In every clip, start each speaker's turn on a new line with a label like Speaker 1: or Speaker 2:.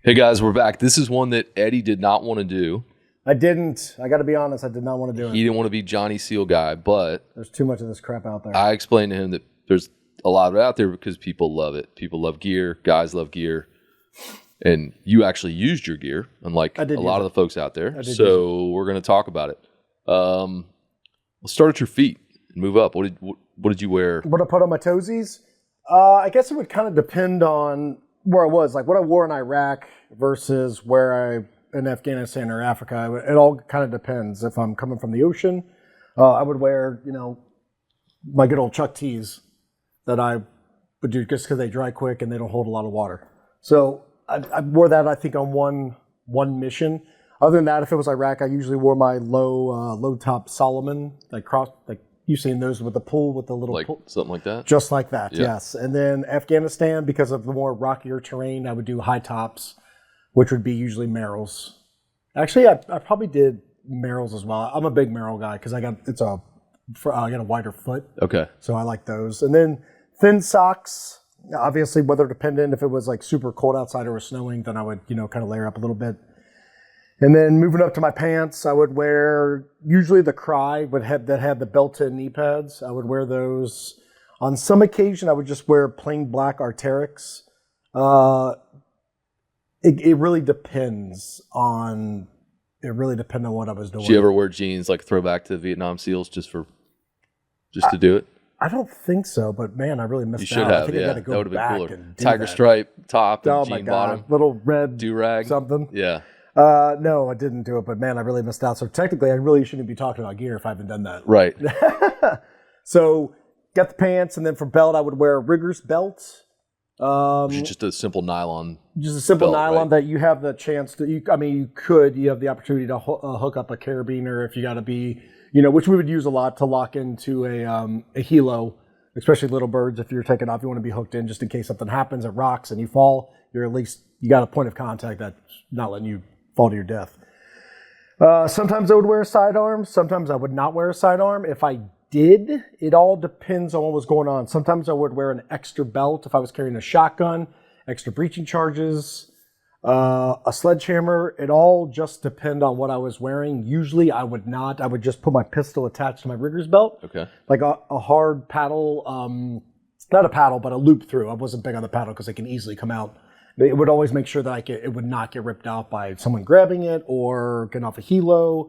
Speaker 1: Hey guys, we're back. This is one that Eddie did not want to do.
Speaker 2: I didn't. I got to be honest. I did not want to do it.
Speaker 1: He didn't want to be Johnny Seal guy, but
Speaker 2: There's too much of this crap out there.
Speaker 1: I explained to him that there's a lot of it out there because people love it. People love gear. Guys love gear. And you actually used your gear, unlike a lot of the folks out there. So we're going to talk about it. Let's start at your feet and move up. What did you wear?
Speaker 2: What I put on my toesies? I guess it would kind of depend on where I was. Like what I wore in Iraq versus where in Afghanistan or Africa. It all kind of depends. If I'm coming from the ocean, I would wear, my good old Chuck tees that I would do just because they dry quick and they don't hold a lot of water. So I wore that, I think, on one mission. Other than that, if it was Iraq, I usually wore my low top Solomon, like you've seen those with the pull with the little pull.
Speaker 1: Something like that?
Speaker 2: Just like that,
Speaker 1: yeah.
Speaker 2: Yes. And then Afghanistan, because of the more rockier terrain, I would do high tops, which would be usually Merrells. Actually, I probably did Merrells as well. I'm a big Merrell guy because I got a wider foot.
Speaker 1: Okay.
Speaker 2: So I like those. And then thin socks, obviously weather dependent. If it was like super cold outside or was snowing, then I would, kind of layer up a little bit. And then moving up to my pants, I would wear usually the Cry that had the built-in knee pads. I would wear those. On some occasion, I would just wear plain black Arc'teryx. It really depends on what I was doing.
Speaker 1: Did you ever wear jeans like throwback to the Vietnam SEALs just to do it?
Speaker 2: I don't think so, but man, I really missed out.
Speaker 1: You should have,
Speaker 2: I think
Speaker 1: yeah.
Speaker 2: I got to go
Speaker 1: that would have been cooler.
Speaker 2: Tiger
Speaker 1: stripe top and
Speaker 2: oh
Speaker 1: jean
Speaker 2: my God.
Speaker 1: bottom.
Speaker 2: Little red
Speaker 1: do-rag.
Speaker 2: something.
Speaker 1: Yeah.
Speaker 2: No, I didn't do it, but man, I really missed out. So technically, I really shouldn't be talking about gear if I haven't done that.
Speaker 1: Right.
Speaker 2: So got the pants, and then for belt, I would wear a Rigger's belt.
Speaker 1: Just a simple nylon.
Speaker 2: Just a simple
Speaker 1: belt,
Speaker 2: nylon
Speaker 1: right?
Speaker 2: that you have the chance to. You have the opportunity to hook up a carabiner if you got to be, which we would use a lot to lock into a helo, especially little birds. If you're taking off, you want to be hooked in just in case something happens, it rocks and you fall. You're at least you got a point of contact that's not letting you fall to your death. Sometimes I would wear a sidearm. Sometimes I would not wear a sidearm. If I did, it all depends on what was going on. Sometimes I would wear an extra belt if I was carrying a shotgun, extra breaching charges, a sledgehammer. It all just depend on what I was wearing. Usually I would not. I would just put my pistol attached to my Rigger's belt.
Speaker 1: Okay.
Speaker 2: Like a hard paddle, not a paddle, but a loop through. I wasn't big on the paddle because they can easily come out. It would always make sure that it would not get ripped out by someone grabbing it or getting off a helo,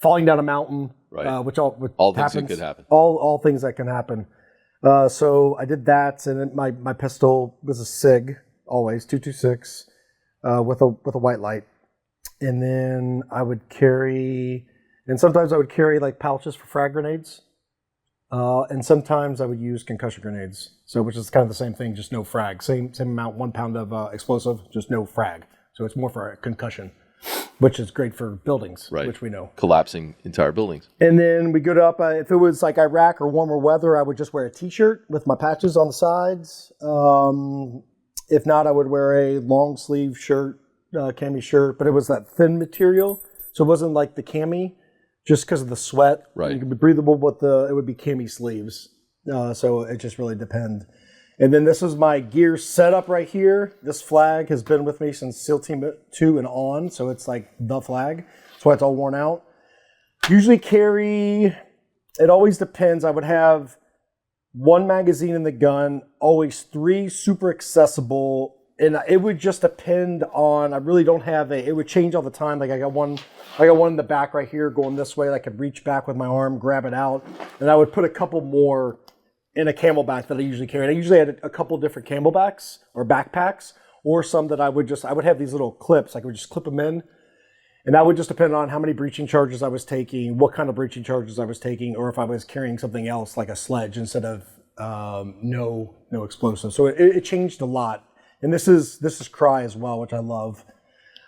Speaker 2: falling down a mountain,
Speaker 1: right.
Speaker 2: Which
Speaker 1: all
Speaker 2: happens.
Speaker 1: Things that could happen.
Speaker 2: All things that can happen. So I did that, and then my pistol was a SIG, always 226, with a white light, and then I would carry, and sometimes I would carry like pouches for frag grenades. And sometimes I would use concussion grenades, which is kind of the same thing, just no frag. Same amount, 1 pound of explosive, just no frag. So it's more for a concussion, which is great for buildings,
Speaker 1: right.
Speaker 2: Which we know.
Speaker 1: Collapsing entire buildings.
Speaker 2: And then we go up, if it was like Iraq or warmer weather, I would just wear a t-shirt with my patches on the sides. If not, I would wear a long sleeve shirt, cami shirt, but it was that thin material. So it wasn't like the cami. Just because of the sweat,
Speaker 1: right?
Speaker 2: It could be breathable, but it would be cami sleeves. So it just really depends. And then this is my gear setup right here. This flag has been with me since SEAL Team 2 and on, so it's like the flag. That's why it's all worn out. Usually carry, it always depends. I would have 1 magazine in the gun, always 3 super accessible. And it would just depend on, I really don't have it would change all the time. Like I got one in the back right here going this way that I could reach back with my arm, grab it out. And I would put a couple more in a camelback that I usually carry. And I usually had a couple different camelbacks or backpacks, or some that I would have these little clips. I could just clip them in. And that would just depend on how many breaching charges I was taking, what kind of breaching charges I was taking, or if I was carrying something else like a sledge instead of no explosives. So it changed a lot. And this is Cry as well, which I love.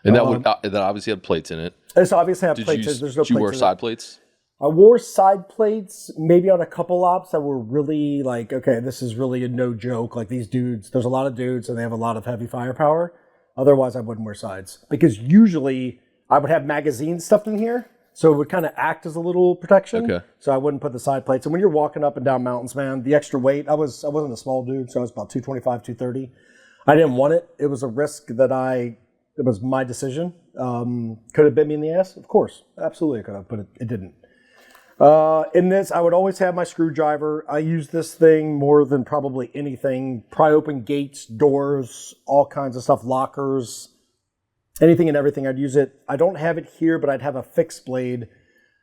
Speaker 1: And that obviously had plates in it.
Speaker 2: It's obviously have plates. There's no plates.
Speaker 1: Did you wear side plates?
Speaker 2: I wore side plates maybe on a couple ops that were really like, okay, this is really a no joke. Like these dudes, there's a lot of dudes and they have a lot of heavy firepower. Otherwise, I wouldn't wear sides because usually I would have magazines stuffed in here. So it would kind of act as a little protection.
Speaker 1: Okay.
Speaker 2: So I wouldn't put the side plates. And when you're walking up and down mountains, man, the extra weight, I wasn't a small dude, so I was about 225, 230. I didn't want it. It was a risk that It was my decision. Could it bit me in the ass? Of course. Absolutely it could have, but it didn't. In this, I would always have my screwdriver. I use this thing more than probably anything. Pry open gates, doors, all kinds of stuff, lockers, anything and everything. I'd use it. I don't have it here, but I'd have a fixed blade.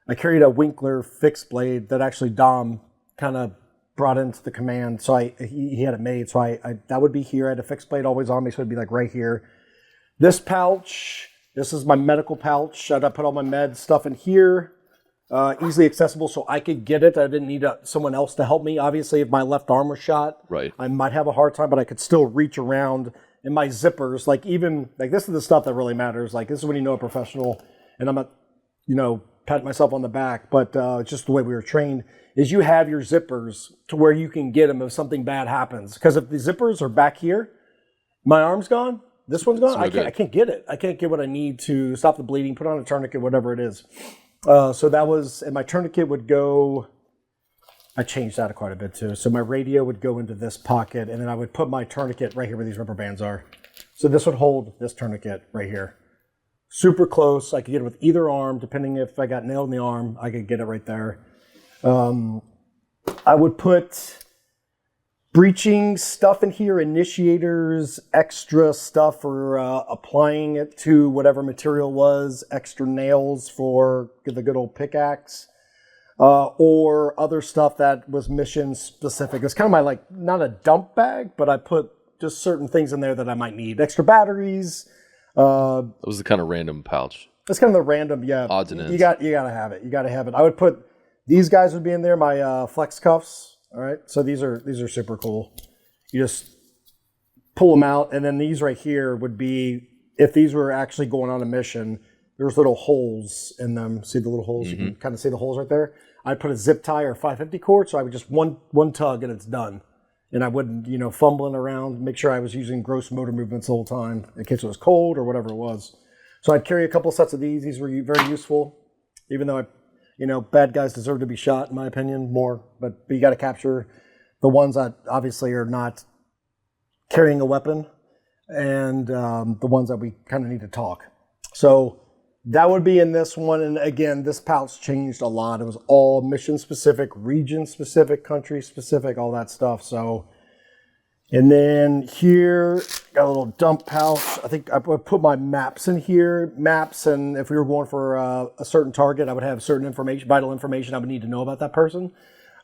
Speaker 2: I carried a Winkler fixed blade that actually Dom kind of brought into the command. So he had it made. So I that would be here. I had a fixed blade always on me, so it'd be like right here. This pouch, this is my medical pouch. I'd put all my med stuff in here. Easily accessible, so I could get it. I didn't need someone else to help me. Obviously, if my left arm was shot,
Speaker 1: right,
Speaker 2: I might have a hard time, but I could still reach around. And my zippers, like this is the stuff that really matters. Like this is when you know a professional, and I'm not, patting myself on the back, but just the way we were trained is you have your zippers to where you can get them if something bad happens. Because if the zippers are back here, my arm's gone, this one's gone, I can't get it. I can't get what I need to stop the bleeding, put on a tourniquet, whatever it is. So that was, and my tourniquet would go, I changed that quite a bit too. So my radio would go into this pocket, and then I would put my tourniquet right here where these rubber bands are. So this would hold this tourniquet right here. Super close. I could get it with either arm, depending if I got nailed in the arm, I could get it right there. I would put breaching stuff in here, initiators, extra stuff for applying it to whatever material was, extra nails for the good old pickaxe, or other stuff that was mission specific. It's kind of my, not a dump bag, but I put just certain things in there that I might need. Extra batteries.
Speaker 1: That was the kind of random pouch.
Speaker 2: It's kind of the random, yeah.
Speaker 1: Odds and ends.
Speaker 2: You got to have it. You got to have it. I would put, these guys would be in there, my flex cuffs. All right, so these are super cool. You just pull them out, and then these right here would be, if these were actually going on a mission, there's little holes in them. See the little holes? Mm-hmm. You can kind of see the holes right there. I'd put a zip tie or 550 cord, so I would just one tug and it's done. And I wouldn't, fumbling around, make sure I was using gross motor movements the whole time in case it was cold or whatever it was. So I'd carry a couple sets of these. These were very useful, even though bad guys deserve to be shot, in my opinion, more. But you got to capture the ones that obviously are not carrying a weapon, and the ones that we kind of need to talk. So that would be in this one. And again, this pouch changed a lot. It was all mission specific, region specific, country specific, all that stuff. So, and then here, got a little dump pouch. I think I would put my maps in here. Maps, and if we were going for a certain target, I would have certain information, vital information I would need to know about that person.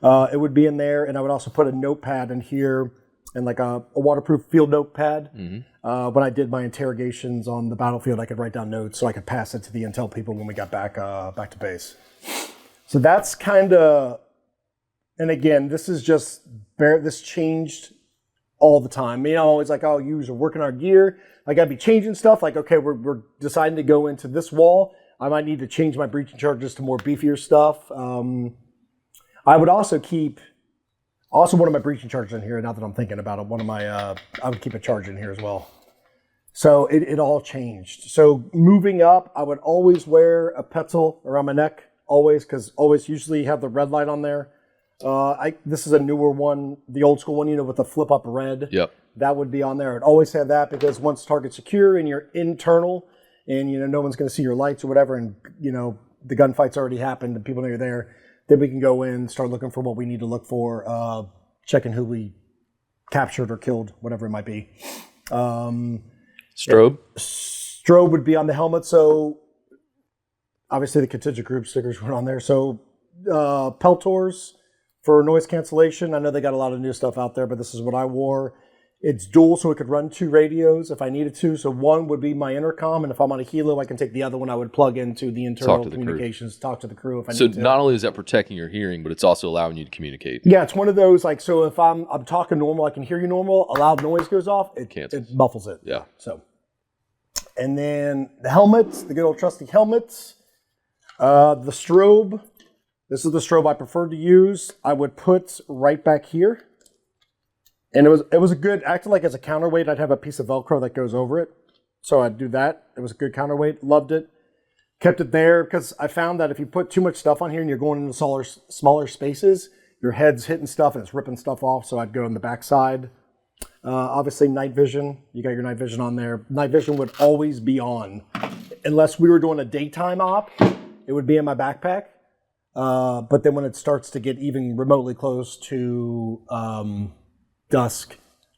Speaker 2: It would be in there, and I would also put a notepad in here, and like a waterproof field notepad. Mm-hmm. When I did my interrogations on the battlefield, I could write down notes so I could pass it to the intel people when we got back to base. So that's kind of, and again, this is just, this changed all the time. I'm always like, oh, you are working our gear. I got to be changing stuff. Like, okay, we're deciding to go into this wall. I might need to change my breaching charges to more beefier stuff. I would also keep, one of my breaching charges in here. Now that I'm thinking about it, I would keep a charge in here as well. So it all changed. So moving up, I would always wear a petzl around my neck, because always usually have the red light on there. This is a newer one, the old school one, with the flip up red.
Speaker 1: Yep.
Speaker 2: That would be on there. I'd always have that because once target's secure and you're internal and, no one's going to see your lights or whatever, and, the gunfight's already happened and people know you're there, then we can go in, start looking for what we need to look for, checking who we captured or killed, whatever it might be.
Speaker 1: Strobe?
Speaker 2: Strobe would be on the helmet. So obviously the contingent group stickers went on there. So Peltors for noise cancellation. I know they got a lot of new stuff out there, but this is what I wore. It's dual, so it could run 2 radios if I needed to. So one would be my intercom, and if I'm on a helo, I can take the other one. I would plug into the internal communications, talk to the crew if I need to.
Speaker 1: So not only is that protecting your hearing, but it's also allowing you to communicate.
Speaker 2: Yeah, it's one of those, so if I'm talking normal, I can hear you normal, a loud noise goes off, it muffles it.
Speaker 1: Yeah.
Speaker 2: So, and then the helmets, the good old trusty helmets, the strobe. This is the strobe I prefer to use. I would put right back here. And it was a good, acting like as a counterweight, I'd have a piece of Velcro that goes over it. So I'd do that. It was a good counterweight. Loved it. Kept it there because I found that if you put too much stuff on here and you're going into smaller spaces, your head's hitting stuff and it's ripping stuff off. So I'd go on the back side. Obviously, night vision. You got your night vision on there. Night vision would always be on. Unless we were doing a daytime op, it would be in my backpack. But then when it starts to get even remotely close to dusk,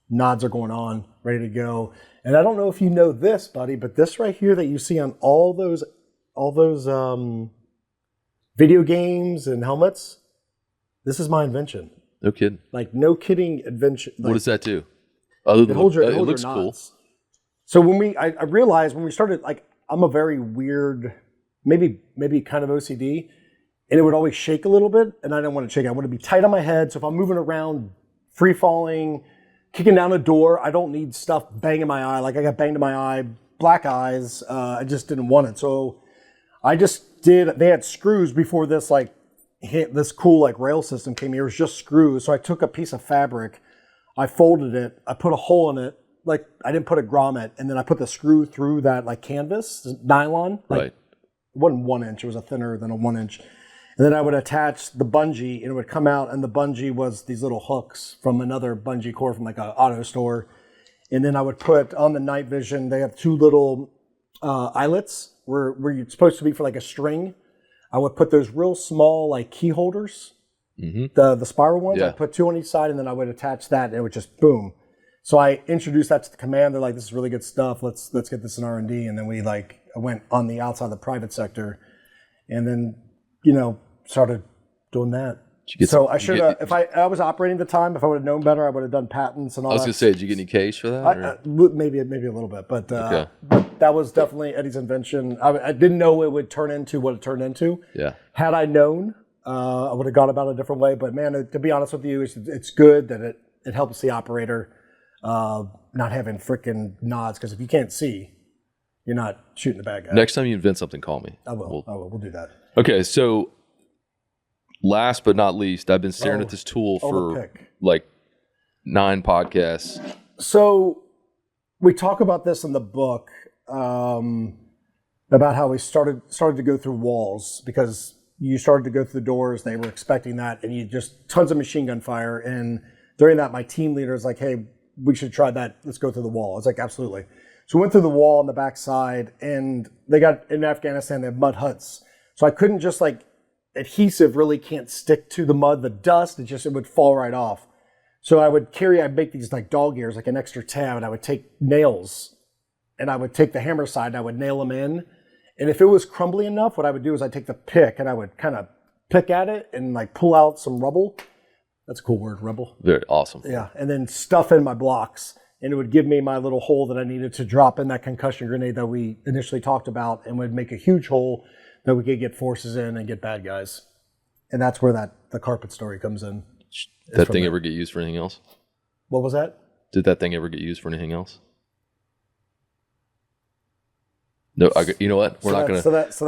Speaker 2: nods are going on, ready to go. And I don't know if you know this, buddy, but this right here that you see on all those video games and helmets, this is my invention.
Speaker 1: No kidding.
Speaker 2: Like, no kidding invention. Like,
Speaker 1: what does that do? Other than
Speaker 2: it
Speaker 1: looks cool.
Speaker 2: So when I realized when we started, like, I'm a very weird, maybe kind of OCD, and it would always shake a little bit, and I didn't want to shake. I want to be tight on my head. So if I'm moving around, free falling, kicking down a door, I don't need stuff banging my eye. Like, I got banged in my eye, black eyes. I just didn't want it. So I just did. They had screws before this, like, this cool like rail system came here. It was just screws. So I took a piece of fabric, I folded it, I put a hole in it. Like, I didn't put a grommet, and then I put the screw through that like canvas, nylon. Like,
Speaker 1: right.
Speaker 2: It wasn't 1 inch. It was a thinner than a 1 inch. And then I would attach the bungee, and it would come out, and the bungee was these little hooks from another bungee cord from like an auto store. And then I would put on the night vision, they have 2 little eyelets where you're supposed to be for like a string. I would put those real small like key holders, the spiral ones.
Speaker 1: Yeah.
Speaker 2: I'd put 2 on each side, and then I would attach that, and it would just boom. So I introduced that to the command. They're like, this is really good stuff. Let's get this in R&D. And then I went on the outside of the private sector, and then, started doing that. So I should have, if I was operating at the time, if I would have known better, I would have done patents and all that.
Speaker 1: I was going to say, did you get any cash for that?
Speaker 2: Maybe a little bit, but that was definitely Eddie's invention. I didn't know it would turn into what it turned into.
Speaker 1: Yeah.
Speaker 2: Had I known, I would have gone about it a different way. But man, to be honest with you, it's good that it helps the operator not having freaking nods, because if you can't see, you're not shooting the bad guy.
Speaker 1: Next time you invent something, call me.
Speaker 2: I will. We'll do that.
Speaker 1: Okay, so last but not least, I've been staring at this tool for like 9 podcasts.
Speaker 2: So we talk about this in the book about how we started to go through walls, because you started to go through the doors. They were expecting that, and you just tons of machine gun fire. And during that, my team leader is like, "Hey, we should try that. Let's go through the wall." I was like, "Absolutely." So we went through the wall on the backside, and they got in Afghanistan. They have mud huts, so I couldn't just like adhesive really can't stick to the mud, the dust. It would fall right off. So I'd make these like dog ears, like an extra tab, and I would take nails, and I would take the hammer side, and I would nail them in. And if it was crumbly enough, what I would do is I'd take the pick, and I would kind of pick at it and like pull out some rubble. That's a cool word, rubble.
Speaker 1: Very awesome.
Speaker 2: Yeah, and then stuff in my blocks, and it would give me my little hole that I needed to drop in that concussion grenade that we initially talked about, and would make a huge hole that we could get forces in and get bad guys. And that's where the carpet story comes in.
Speaker 1: Did that thing ever get used for anything else?
Speaker 2: What was that?
Speaker 1: Did that thing ever get used for anything else? No, you know what? We're not going to go there.
Speaker 2: So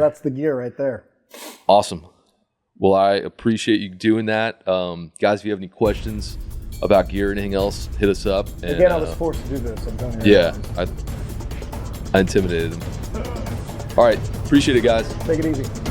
Speaker 2: that's the gear right there.
Speaker 1: Awesome. Well, I appreciate you doing that. Guys, if you have any questions about gear or anything else, hit us up. And,
Speaker 2: again, I was forced to do this. I'm telling you.
Speaker 1: Yeah, I intimidated him. All right. Appreciate it, guys.
Speaker 2: Take it easy.